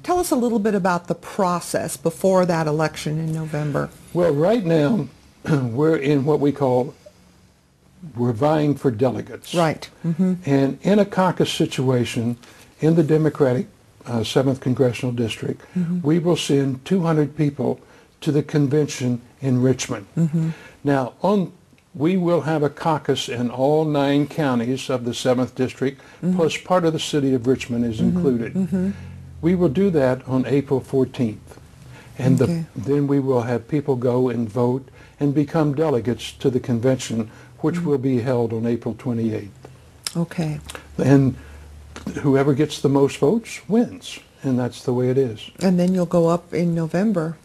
Tell us a little bit about the process before that election in November. Well, right now, we're in what we call, we're vying for delegates. Right. Mm-hmm. And in a caucus situation in the Democratic 7th Congressional District, we will send 200 people to the convention in Richmond. Now, we will have a caucus in all 9 counties of the 7th District, plus part of the city of Richmond is included. We will do that on April 14th. And then we will have people go and vote and become delegates to the convention, which will be held on April 28th. Okay. And whoever gets the most votes wins, and that's the way it is. And then you'll go up in November.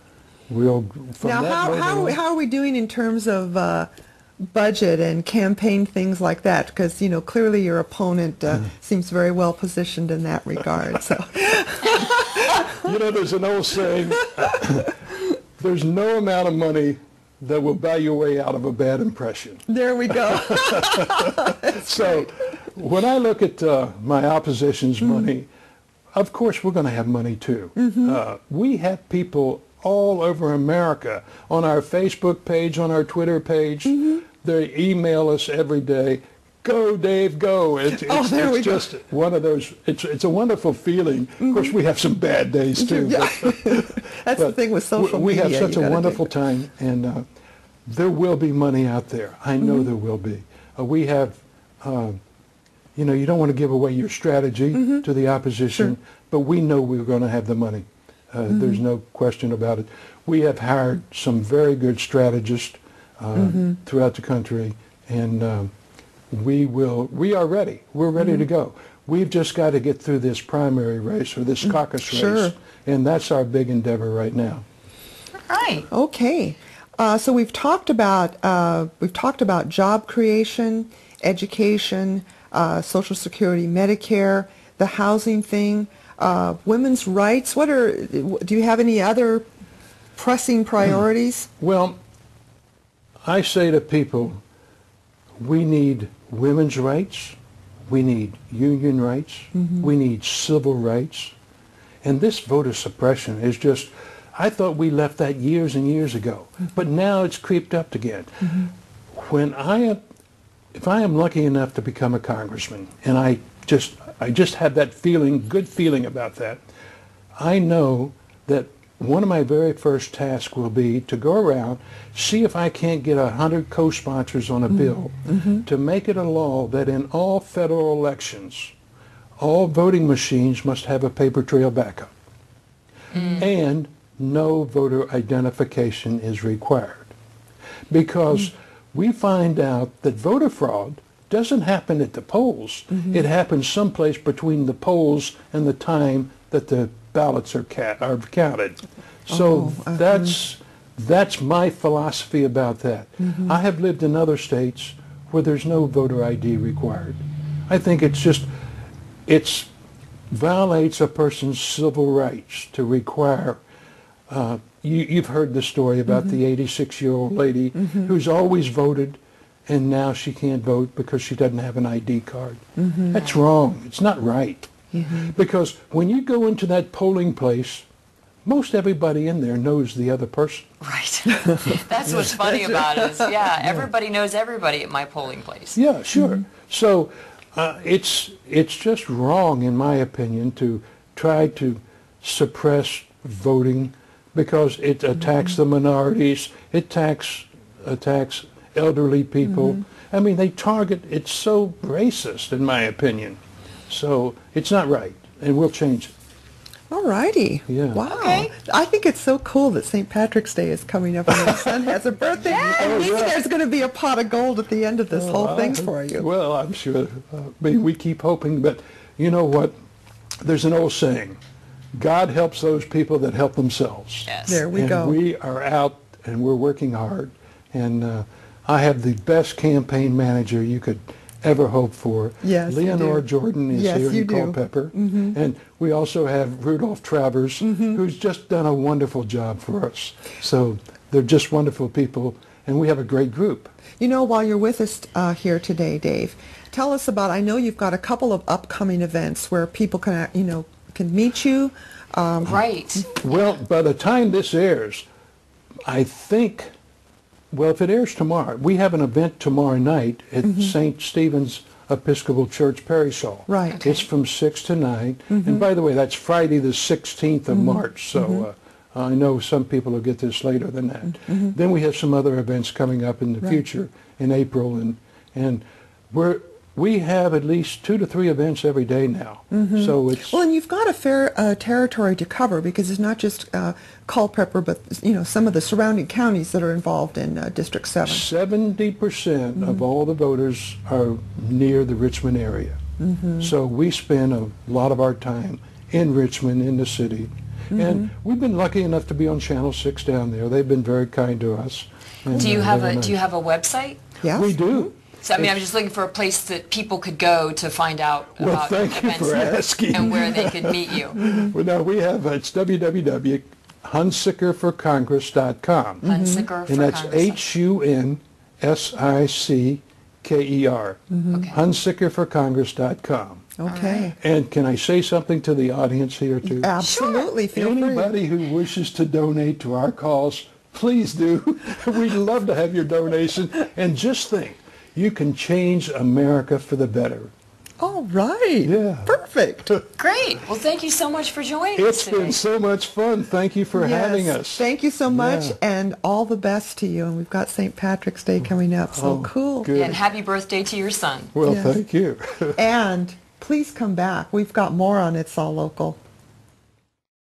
We'll Now, how are we doing in terms of budget and campaign things like that? Because, you know, clearly your opponent seems very well positioned in that regard. So, you know, there's an old saying, there's no amount of money that will buy your way out of a bad impression. there we go. So when I look at my opposition's money, of course we're going to have money too. We have people all over America on our Facebook page, on our Twitter page. They email us every day. Go, Dave, go. It's just one of those, it's a wonderful feeling. Of course, we have some bad days too. Yeah. That's the thing with social we media. We have such a wonderful time, and there will be money out there. I know there will be. We have, you know, you don't want to give away your strategy to the opposition, but we know we're going to have the money. There's no question about it. We have hired some very good strategists throughout the country, and we are ready. We're ready to go. We've just got to get through this primary race or this caucus race, and that's our big endeavor right now. All right. Okay. So we've talked about job creation, education, Social Security, Medicare, the housing thing, women's rights. Do you have any other pressing priorities? Well, I say to people, we need women's rights, we need union rights, we need civil rights, and this voter suppression is just, I thought we left that years and years ago, but now it's creeped up again. If I am lucky enough to become a congressman, and I just have that feeling, good feeling about that, I know that one of my very first tasks will be to go around, see if I can't get 100 co-sponsors on a bill to make it a law that in all federal elections, all voting machines must have a paper trail backup. And no voter identification is required. Because we find out that voter fraud doesn't happen at the polls. It happens someplace between the polls and the time that the ballots are counted. So that's my philosophy about that. I have lived in other states where there's no voter ID required. I think it violates a person's civil rights to require. You've heard the story about the 86-year-old lady who's always voted, and now she can't vote because she doesn't have an ID card. That's wrong. It's not right. Because when you go into that polling place, most everybody in there knows the other person. Right. That's what's funny about it. Everybody knows everybody at my polling place. Yeah, sure. So it's just wrong, in my opinion, to try to suppress voting because it attacks the minorities, it attacks elderly people. I mean, it's so racist, in my opinion. So it's not right, and we'll change it. All righty. Yeah. Wow. Okay. I think it's so cool that St. Patrick's Day is coming up and your son has a birthday. And maybe there's going to be a pot of gold at the end of this whole thing for you. Well, I'm sure. We keep hoping, but you know what? There's an old saying, God helps those people that help themselves. Yes. There we go. We are out, and we're working hard. And I have the best campaign manager you could ever hope for. Yes, Leonore Jordan is here in Culpeper. And we also have Rudolph Travers, who's just done a wonderful job for us. So they're just wonderful people, and we have a great group. You know, while you're with us here today, Dave, tell us about, I know you've got a couple of upcoming events where people can, can meet you, Right. Well, by the time this airs, I think, well, if it airs tomorrow, we have an event tomorrow night at St. Stephen's Episcopal Church Parish Hall. Right. Okay. It's from 6 to 9. And by the way, that's Friday the 16th of March. So I know some people will get this later than that. Then we have some other events coming up in the future in April. And we have at least 2 to 3 events every day now. So it's... Well, and you've got a fair territory to cover, because it's not just Culpeper, but some of the surrounding counties that are involved in District 7. 70% of all the voters are near the Richmond area. So we spend a lot of our time in Richmond, in the city. And we've been lucky enough to be on Channel 6 down there. They've been very kind to us. And, Do you have they were a nice. Do you have a website? Yes. We do. So I mean, I'm just looking for a place that people could go to find out Well, about thank you events for asking. and where they could meet you. Well, no, we have, it's www.hunsickerforcongress.com. Hunsicker for And that's Congress. Hunsicker. Okay. Hunsickerforcongress.com. Okay. And can I say something to the audience here too? Absolutely. Feel free. Anybody who wishes to donate to our cause, please do. We'd love to have your donation. And just think, you can change America for the better. All right. Yeah. Perfect. Great. Well, thank you so much for joining us It's today. been so much fun. Thank you for having Yes. us. Thank you so much, Yeah. and all the best to you. And we've got St. Patrick's Day coming up, so Oh, cool. good. And happy birthday to your son. Well, Yes. thank you. And please come back. We've got more on It's All Local.